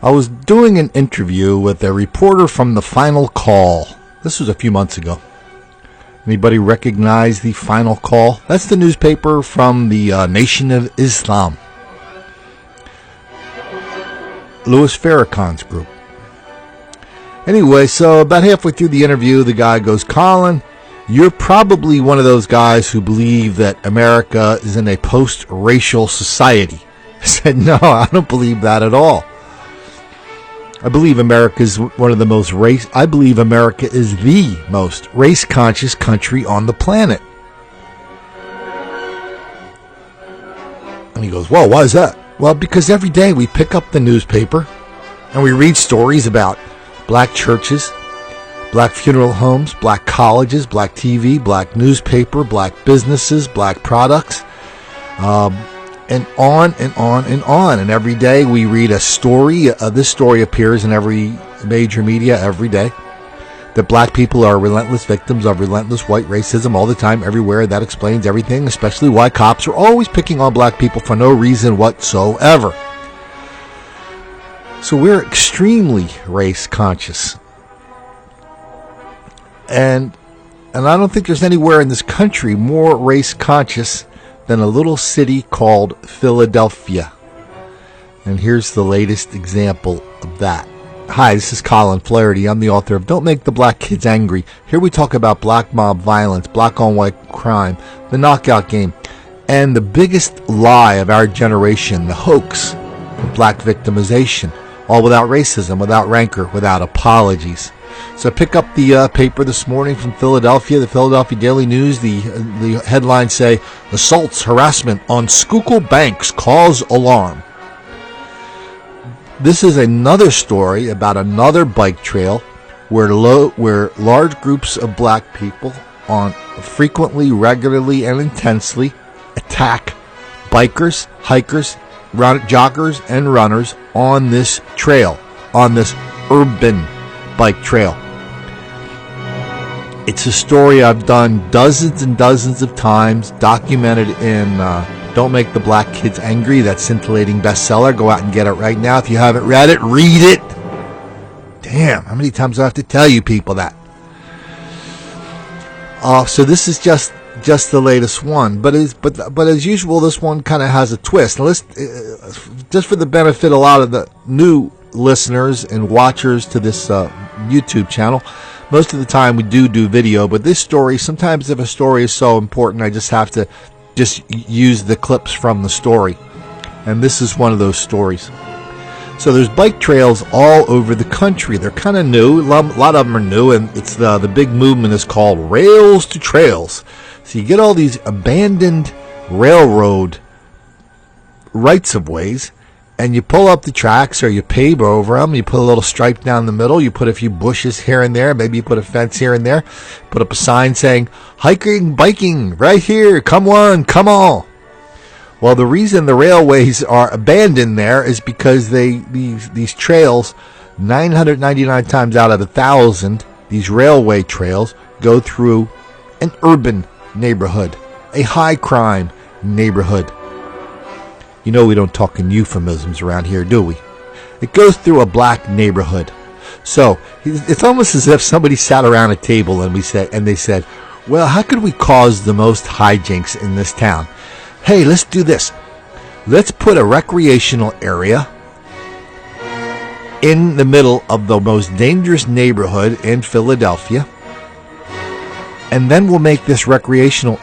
I was doing an interview with a reporter from The Final Call. This was a few months ago. Anybody recognize The Final Call? That's the newspaper from the Nation of Islam. Louis Farrakhan's group. Anyway, so about halfway through the interview, the guy goes, "Colin, you're probably one of those guys who believe that America is in a post-racial society." I said, "No, I don't believe that at all. I believe America is one of the most I believe America is the most race-conscious country on the planet." And he goes, "Well, why is that?" "Well, because every day we pick up the newspaper and we read stories about black churches, black funeral homes, black colleges, black TV, black newspaper, black businesses, black products, and on and on and on. And every day we read a story. This story appears in every major media every day, that black people are relentless victims of relentless white racism all the time, everywhere. That explains everything, especially why cops are always picking on black people for no reason whatsoever. So we're extremely race conscious. And I don't think there's anywhere in this country more race conscious than a little city called Philadelphia. And here's the latest example of that. Hi, this is Colin Flaherty. I'm the author of Don't Make the Black Kids Angry. Here we talk about black mob violence, black on white crime, the knockout game, and the biggest lie of our generation, the hoax of black victimization, all without racism, without rancor, without apologies. So pick up the paper this morning from Philadelphia, the Philadelphia Daily News. The headlines say, "Assaults, harassment on Schuylkill banks cause alarm." This is another story about another bike trail where large groups of black people frequently, regularly, and intensely attack bikers, hikers, joggers, and runners on this trail, on this urban bike trail. It's a story I've done dozens and dozens of times, documented in Don't Make the Black Kids Angry, that scintillating bestseller. Go out and get it right now. If you haven't read it, read it. Damn, how many times do I have to tell you people that? So this is just the latest one, but as usual, this one kind of has a twist. Now, just for the benefit of a lot of the new listeners and watchers to this YouTube channel, most of the time we do video, but this story, sometimes if a story is so important, I just have to use the clips from the story. And this is one of those stories. So there's bike trails all over the country. They're kind of new. A lot of them are new, and it's the big movement is called Rails to Trails. So you get all these abandoned railroad rights of ways, and you pull up the tracks or you pave over them. You put a little stripe down the middle. You put a few bushes here and there. Maybe you put a fence here and there. Put up a sign saying, "Hiking, biking, right here. Come one, come all." Well, the reason the railways are abandoned there is because these trails, 999 times out of 1,000, these railway trails go through an urban neighborhood, a high crime neighborhood. You know we don't talk in euphemisms around here, do we? It goes through a black neighborhood. So it's almost as if somebody sat around a table and they said, "Well, how could we cause the most hijinks in this town? Hey, let's do this. Let's put a recreational area in the middle of the most dangerous neighborhood in Philadelphia, and then we'll make this recreational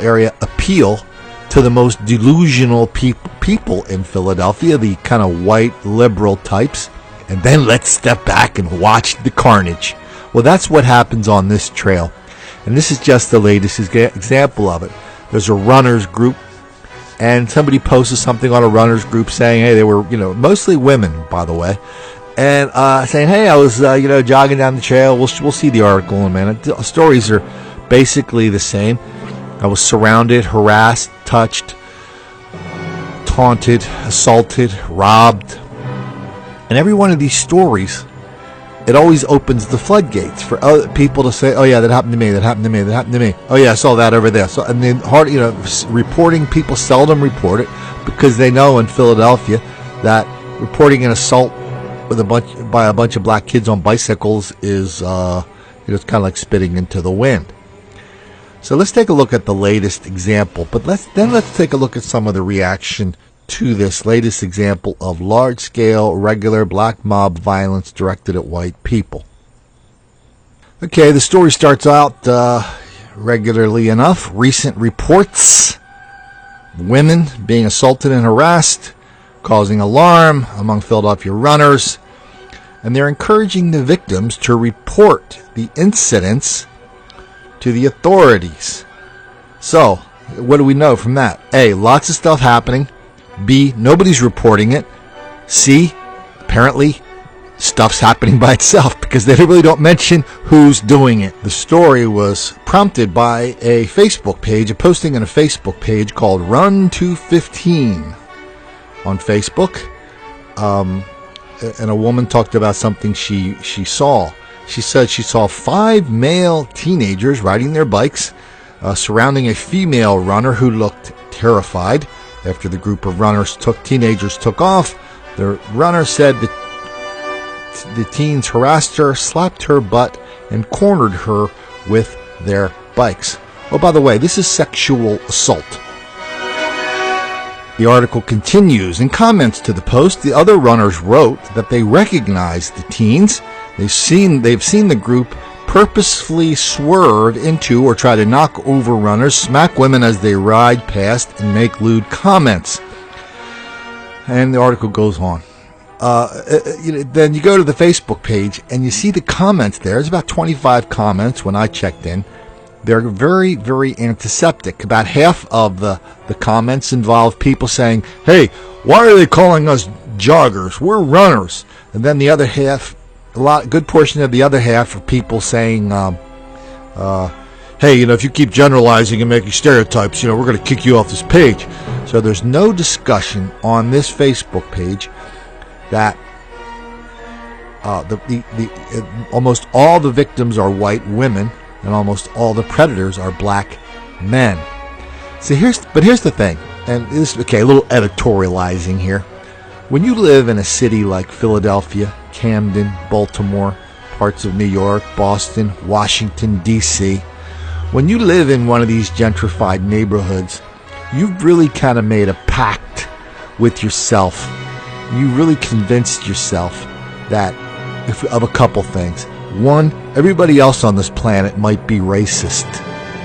area appeal to the most delusional people in Philadelphia, the kind of white liberal types, and then let's step back and watch the carnage." Well, that's what happens on this trail, and this is just the latest example of it. There's a runners group, and somebody posted something on a runners group saying, hey, they were, mostly women, by the way, and saying, hey, I was, jogging down the trail. We'll see the article in a minute. The stories are basically the same. I was surrounded, harassed, touched, taunted, assaulted, robbed. And every one of these stories, it always opens the floodgates for other people to say, "Oh yeah, that happened to me. That happened to me. That happened to me. Oh yeah, I saw that over there." So, and then reporting, people seldom report it because they know in Philadelphia that reporting an assault with by a bunch of black kids on bicycles is it's kind of like spitting into the wind. So let's take a look at the latest example, but let's take a look at some of the reaction to this latest example of large-scale, regular black mob violence directed at white people. Okay, the story starts out regularly enough. Recent reports: women being assaulted and harassed, causing alarm among Philadelphia runners, and they're encouraging the victims to report the incidents to the authorities. So, what do we know from that? A, lots of stuff happening. B, nobody's reporting it. C, apparently stuff's happening by itself because they really don't mention who's doing it. The story was prompted by a Facebook page, a posting on a Facebook page called Run to 15 on Facebook. And a woman talked about something she saw. She said she saw 5 male teenagers riding their bikes surrounding a female runner who looked terrified. After the group of teenagers took off, the runner said that the teens harassed her, slapped her butt, and cornered her with their bikes. Oh, by the way, this is sexual assault. The article continues. In comments to the post, the other runners wrote that they recognized the teens. They've seen the group purposefully swerve into or try to knock over runners, smack women as they ride past, and make lewd comments. And the article goes on. Then you go to the Facebook page and you see the comments there. There's about 25 comments when I checked in. They're very, very antiseptic. About half of the comments involve people saying, "Hey, why are they calling us joggers? We're runners." And then the other half, good portion of the other half of people saying, "Hey, if you keep generalizing and making stereotypes, we're going to kick you off this page." So there's no discussion on this Facebook page that almost all the victims are white women and almost all the predators are black men. So here's the thing, and this, a little editorializing here. When you live in a city like Philadelphia, Camden, Baltimore, parts of New York, Boston, Washington, D.C., when you live in one of these gentrified neighborhoods, you've really kind of made a pact with yourself. You really convinced yourself of a couple things. One, everybody else on this planet might be racist,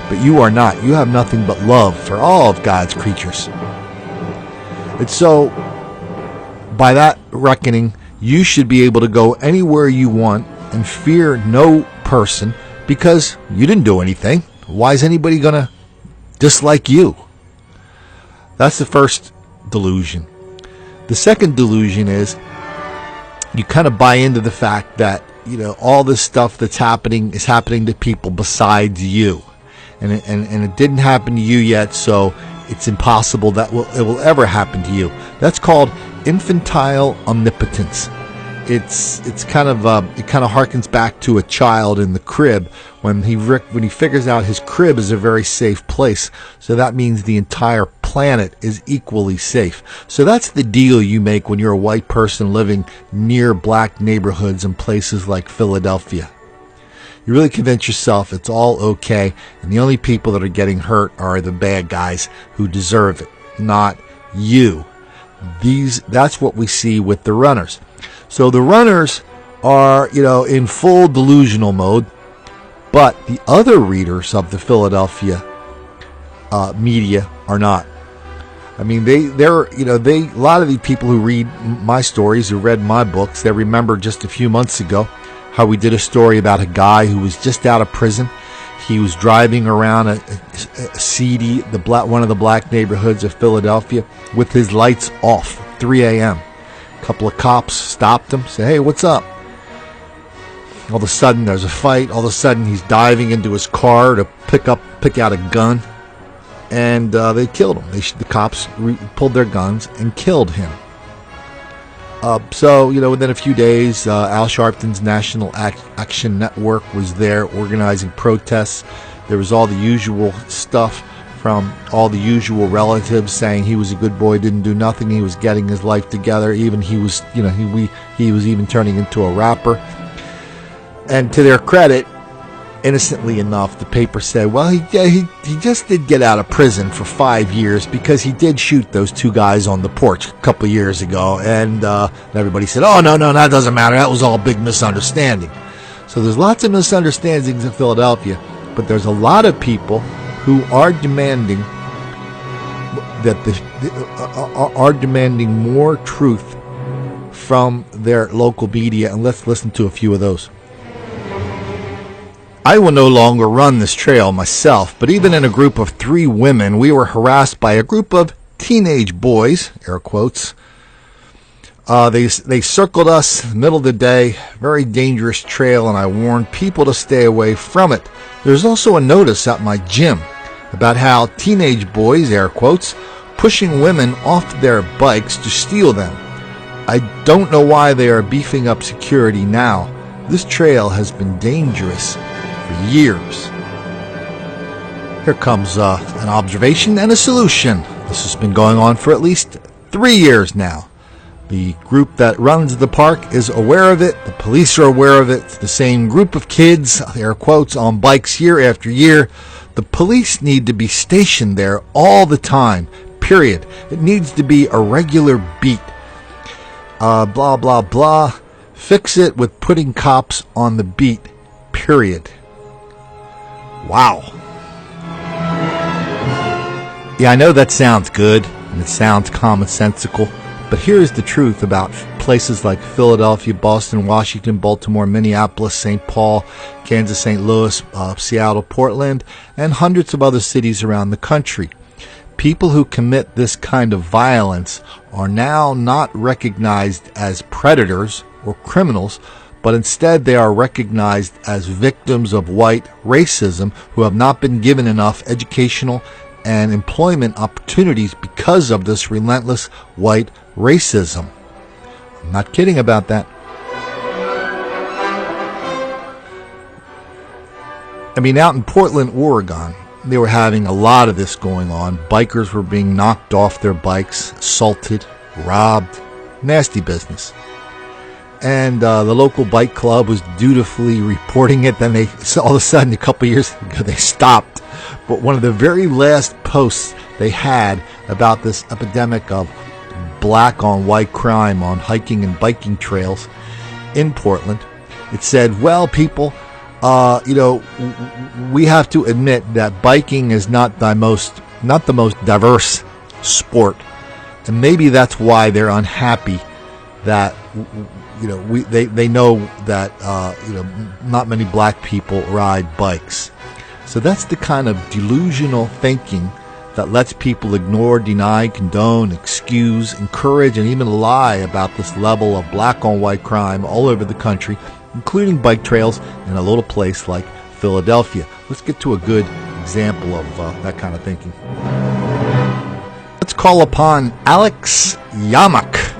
but you are not. You have nothing but love for all of God's creatures. And so, by that reckoning, you should be able to go anywhere you want and fear no person because you didn't do anything. Why is anybody going to dislike you? That's the first delusion. The second delusion is you kind of buy into the fact that all this stuff that's happening is happening to people besides you, and it didn't happen to you yet, so it's impossible that it will ever happen to you. That's called infantile omnipotence. It kind of harkens back to a child in the crib when he figures out his crib is a very safe place. So that means the entire planet is equally safe. So that's the deal you make when you're a white person living near black neighborhoods in places like Philadelphia. You really convince yourself it's all okay, and the only people that are getting hurt are the bad guys who deserve it, not you. That's what we see with the runners. So the runners are, in full delusional mode, but the other readers of the Philadelphia media are not. I mean, a lot of the people who read my stories, who read my books, they remember just a few months ago how we did a story about a guy who was just out of prison. He was driving around a seedy, one of the black neighborhoods of Philadelphia with his lights off, 3 a.m. A couple of cops stopped him, said, "Hey, what's up?" All of a sudden, there's a fight. All of a sudden, he's diving into his car to pick out a gun, and they killed him. The cops pulled their guns and killed him. So, within a few days, Al Sharpton's National Action Network was there organizing protests. There was all the usual stuff from all the usual relatives saying he was a good boy, didn't do nothing, he was getting his life together, even he was even turning into a rapper. And to their credit, innocently enough, the paper said, well, he just did get out of prison for 5 years because he did shoot those two guys on the porch a couple of years ago. And everybody said, oh, no, that doesn't matter. That was all a big misunderstanding. So there's lots of misunderstandings in Philadelphia, but there's a lot of people who are demanding are demanding more truth from their local media. And let's listen to a few of those. I will no longer run this trail myself, but even in a group of 3 women, we were harassed by a group of teenage boys, air quotes. They circled us middle of the day, very dangerous trail, and I warned people to stay away from it. There's also a notice at my gym about how teenage boys, air quotes, pushing women off their bikes to steal them. I don't know why they are beefing up security now. This trail has been dangerous for years. Here comes an observation and a solution. This has been going on for at least 3 years now. The group that runs the park is aware of it. The police are aware of it. It's the same group of kids, air quotes, on bikes year after year. The police need to be stationed there all the time, period. It needs to be a regular beat. Blah, blah, blah. Fix it with putting cops on the beat, period. Wow. Yeah, I know that sounds good, and it sounds commonsensical, but here's the truth about places like Philadelphia, Boston, Washington, Baltimore, Minneapolis, St. Paul, Kansas, St. Louis, Seattle, Portland, and hundreds of other cities around the country. People who commit this kind of violence are now not recognized as predators or criminals, but instead they are recognized as victims of white racism who have not been given enough educational and employment opportunities because of this relentless white racism. I'm not kidding about that. I mean, out in Portland, Oregon, they were having a lot of this going on. Bikers were being knocked off their bikes, assaulted, robbed, nasty business. And the local bike club was dutifully reporting it. Then all of a sudden, a couple of years ago, they stopped. But one of the very last posts they had about this epidemic of black on white crime on hiking and biking trails in Portland, it said, well, people, we have to admit that biking is not the most diverse sport. And maybe that's why they're unhappy that they know that not many black people ride bikes. So that's the kind of delusional thinking that lets people ignore, deny, condone, excuse, encourage, and even lie about this level of black on white crime all over the country, including bike trails in a little place like Philadelphia. Let's get to a good example of that kind of thinking. Let's call upon Alex Yamak.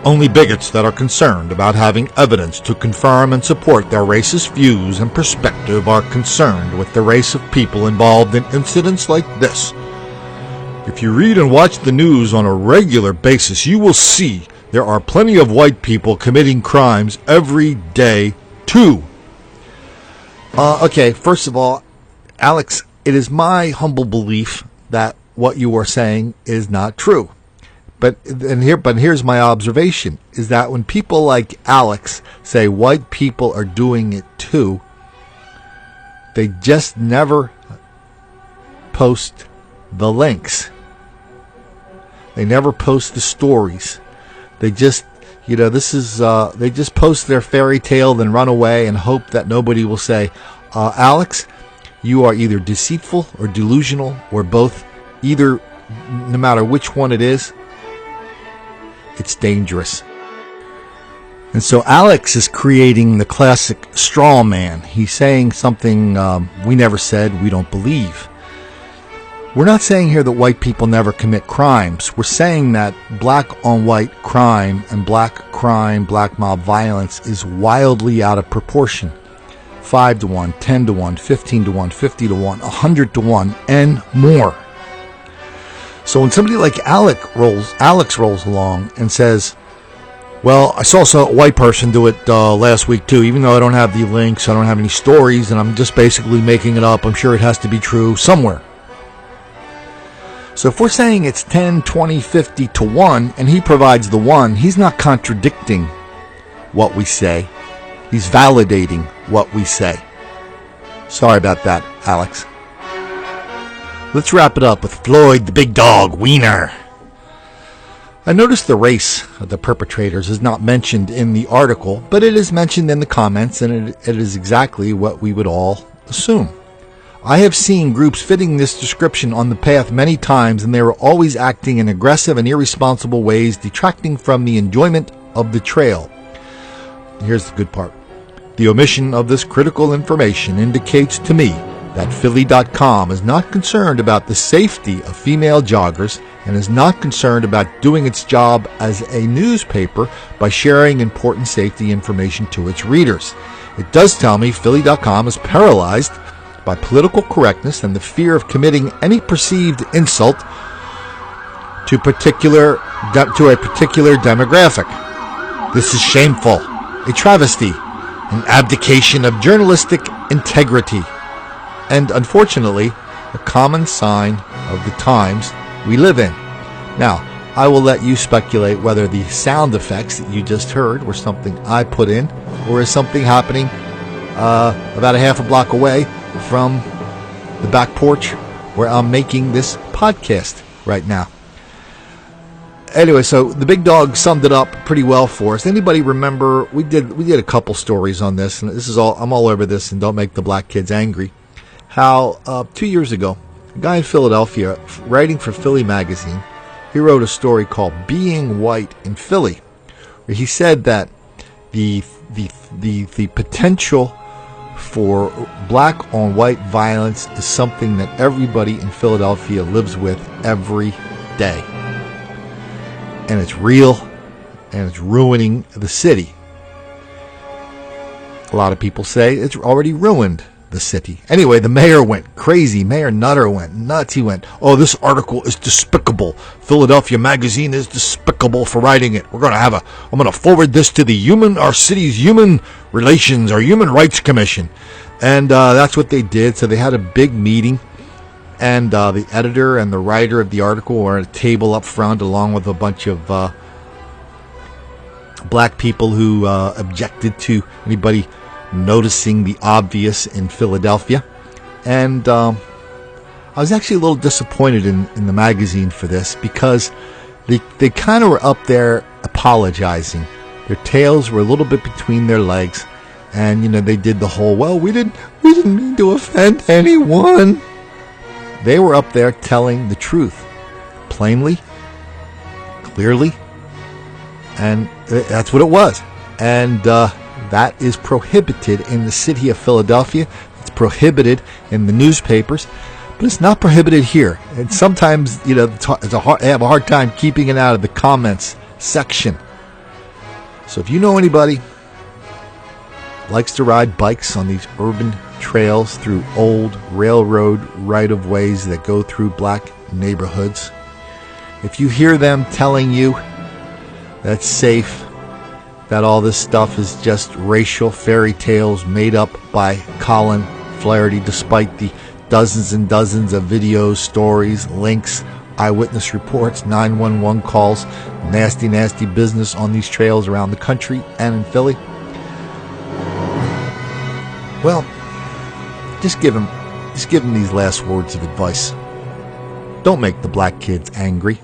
Only bigots that are concerned about having evidence to confirm and support their racist views and perspective are concerned with the race of people involved in incidents like this. If you read and watch the news on a regular basis, you will see there are plenty of white people committing crimes every day, too. Okay, first of all, Alex, it is my humble belief that what you are saying is not true. But here's my observation, is that when people like Alex say white people are doing it too, they just never post the links. They never post the stories. They just, they just post their fairy tale, then run away and hope that nobody will say, Alex, you are either deceitful or delusional or both. Either, no matter which one it is, it's dangerous. And so Alex is creating the classic straw man. He's saying something we never said, we don't believe. We're not saying here that white people never commit crimes. We're saying that black on white crime, black mob violence is wildly out of proportion. 5 to 1, 10 to 1, 15 to 1, 50 to 1, 100 to 1, and more. So when somebody like Alex rolls along and says, well, I saw a white person do it last week too, even though I don't have the links, I don't have any stories, and I'm just basically making it up. I'm sure it has to be true somewhere. So if we're saying it's 10, 20, 50 to 1, and he provides the 1, he's not contradicting what we say. He's validating what we say. Sorry about that, Alex. Let's wrap it up with Floyd the Big Dog Wiener. I noticed the race of the perpetrators is not mentioned in the article, but it is mentioned in the comments, and it is exactly what we would all assume. I have seen groups fitting this description on the path many times, and they were always acting in aggressive and irresponsible ways, detracting from the enjoyment of the trail. Here's the good part. The omission of this critical information indicates to me that Philly.com is not concerned about the safety of female joggers and is not concerned about doing its job as a newspaper by sharing important safety information to its readers. It does tell me Philly.com is paralyzed by political correctness and the fear of committing any perceived insult to a particular demographic. This is shameful, a travesty, an abdication of journalistic integrity, and unfortunately, a common sign of the times we live in. Now, I will let you speculate whether the sound effects that you just heard were something I put in, or is something happening about a half a block away from the back porch where I'm making this podcast right now. Anyway, so the big dog summed it up pretty well for us. Anybody remember, we did a couple stories on this, and this is all, I'm all over this, and don't make the black kids angry. How 2 years ago, a guy in Philadelphia, writing for Philly magazine, he wrote a story called Being White in Philly, where he said that the potential for black on white violence is something that everybody in Philadelphia lives with every day. And it's real, and it's ruining the city. A lot of people say it's already ruined the city. Anyway, the mayor went crazy. Mayor Nutter went nuts. He went, oh, this article is despicable. Philadelphia Magazine is despicable for writing it. I'm going to forward this to our city's Human Relations or Human Rights Commission. And that's what they did. So they had a big meeting. And the editor and the writer of the article were at a table up front along with a bunch of black people who objected to anybody noticing the obvious in Philadelphia. And I was actually a little disappointed in the magazine for this, because they kind of were up there apologizing. Their tails were a little bit between their legs, and they did the whole, well, we didn't mean to offend anyone. They were up there telling the truth, plainly, clearly, and that's what it was. And that is prohibited in the city of Philadelphia. It's prohibited in the newspapers, but it's not prohibited here. And sometimes, they have a hard time keeping it out of the comments section. So if you know anybody likes to ride bikes on these urban trails through old railroad right-of-ways that go through black neighborhoods, if you hear them telling you that's safe, that all this stuff is just racial fairy tales made up by Colin Flaherty, despite the dozens and dozens of videos, stories, links, eyewitness reports, 911 calls, nasty, nasty business on these trails around the country and in Philly, well, just give them these last words of advice. Don't make the black kids angry.